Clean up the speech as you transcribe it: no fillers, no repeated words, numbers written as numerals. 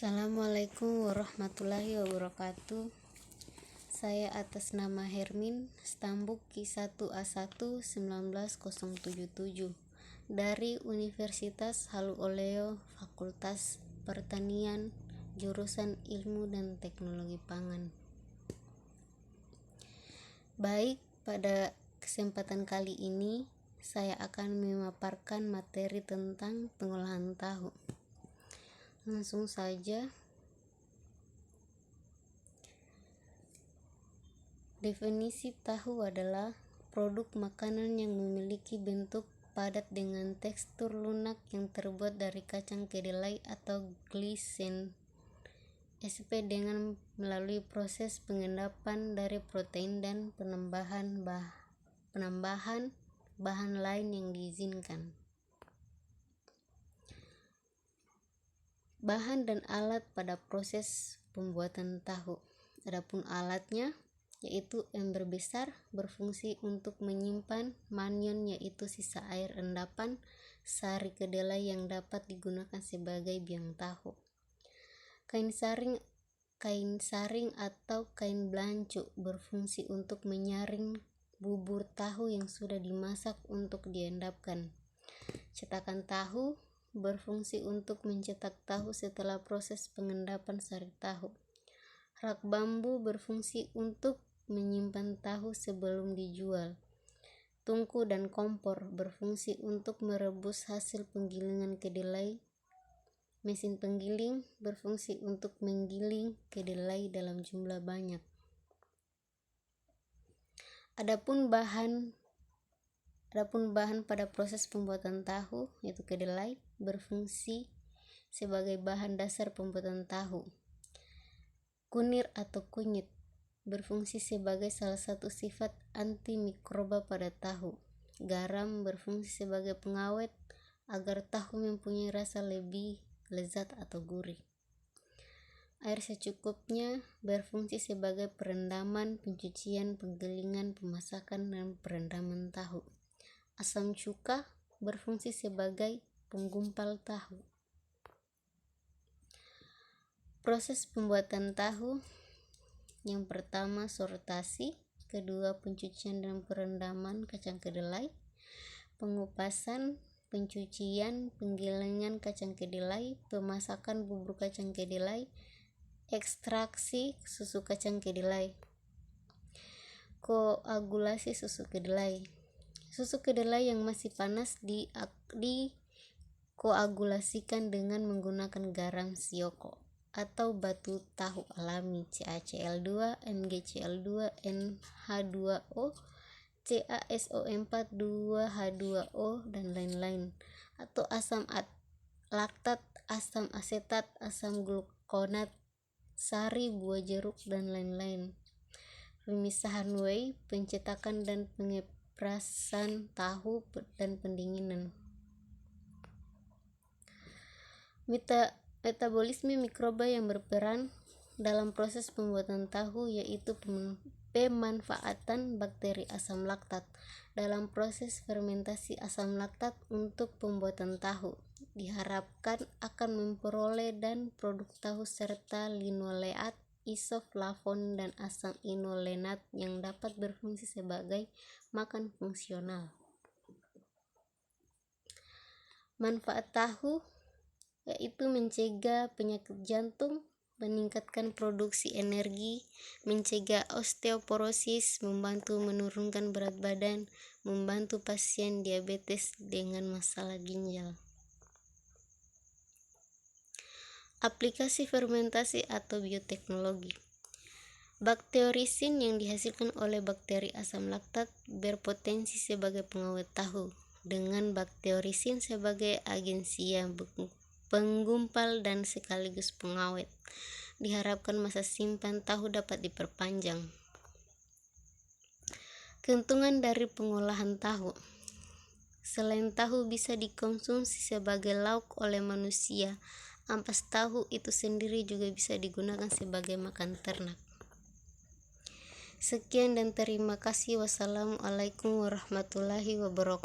Assalamualaikum warahmatullahi wabarakatuh. Saya atas nama Hermin Stambuk Ki1A1 19077 dari Universitas Halu Oleo Fakultas Pertanian jurusan Ilmu dan Teknologi Pangan. Baik, pada kesempatan kali ini saya akan memaparkan materi tentang pengolahan tahu. Langsung saja. Definisi tahu adalah produk makanan yang memiliki bentuk padat dengan tekstur lunak yang terbuat dari kacang kedelai atau glisen SP dengan melalui proses pengendapan dari protein dan penambahan bahan lain yang diizinkan. Bahan dan alat pada proses pembuatan tahu. Adapun alatnya yaitu ember besar berfungsi untuk menyimpan manion yaitu sisa air endapan sari kedelai yang dapat digunakan sebagai biang tahu. Kain saring atau kain blanco berfungsi untuk menyaring bubur tahu yang sudah dimasak untuk diendapkan. Cetakan tahu berfungsi untuk mencetak tahu setelah proses pengendapan sari tahu. Rak bambu berfungsi untuk menyimpan tahu sebelum dijual. Tungku dan kompor berfungsi untuk merebus hasil penggilingan kedelai. Mesin penggiling berfungsi untuk menggiling kedelai dalam jumlah banyak. Adapun bahan pada proses pembuatan tahu yaitu kedelai berfungsi sebagai bahan dasar pembuatan tahu. Kunir atau kunyit berfungsi sebagai salah satu sifat antimikroba pada tahu. Garam berfungsi sebagai pengawet agar tahu mempunyai rasa lebih lezat atau gurih. Air secukupnya berfungsi sebagai perendaman, pencucian, penggilingan, pemasakan, dan perendaman tahu. Asam cuka berfungsi sebagai penggumpal tahu. Proses pembuatan tahu: yang pertama sortasi, kedua pencucian dan perendaman kacang kedelai, pengupasan, pencucian, penggilingan kacang kedelai, pemasakan bubur kacang kedelai, ekstraksi susu kacang kedelai, koagulasi susu kedelai. Susu kedelai yang masih panas dikoagulasikan dengan menggunakan garam sioko atau batu tahu alami CaCl2, NgCl2, NH2O, CaSO4, 2H2O, dan lain-lain, atau asam laktat, asam asetat, asam glukonat, sari buah jeruk, dan lain-lain. Pemisahan whey, pencetakan dan pengeprasan tahu, dan pendinginan. Metabolisme mikroba yang berperan dalam proses pembuatan tahu yaitu pemanfaatan bakteri asam laktat dalam proses fermentasi asam laktat untuk pembuatan tahu. Diharapkan akan memperoleh dan produk tahu serta linoleat, isoflavon, dan asam inolenat yang dapat berfungsi sebagai makan fungsional. Manfaat tahu yaitu mencegah penyakit jantung, meningkatkan produksi energi, mencegah osteoporosis, membantu menurunkan berat badan, membantu pasien diabetes dengan masalah ginjal. Aplikasi fermentasi atau bioteknologi. Bakterisin yang dihasilkan oleh bakteri asam laktat berpotensi sebagai pengawet tahu dengan bakterisin sebagai agensia penggumpal dan sekaligus pengawet. Diharapkan masa simpan tahu dapat diperpanjang. Keuntungan dari pengolahan tahu. Selain tahu bisa dikonsumsi sebagai lauk oleh manusia, ampas tahu itu sendiri juga bisa digunakan sebagai makan ternak. Sekian dan terima kasih. Wassalamualaikum warahmatullahi wabarakatuh.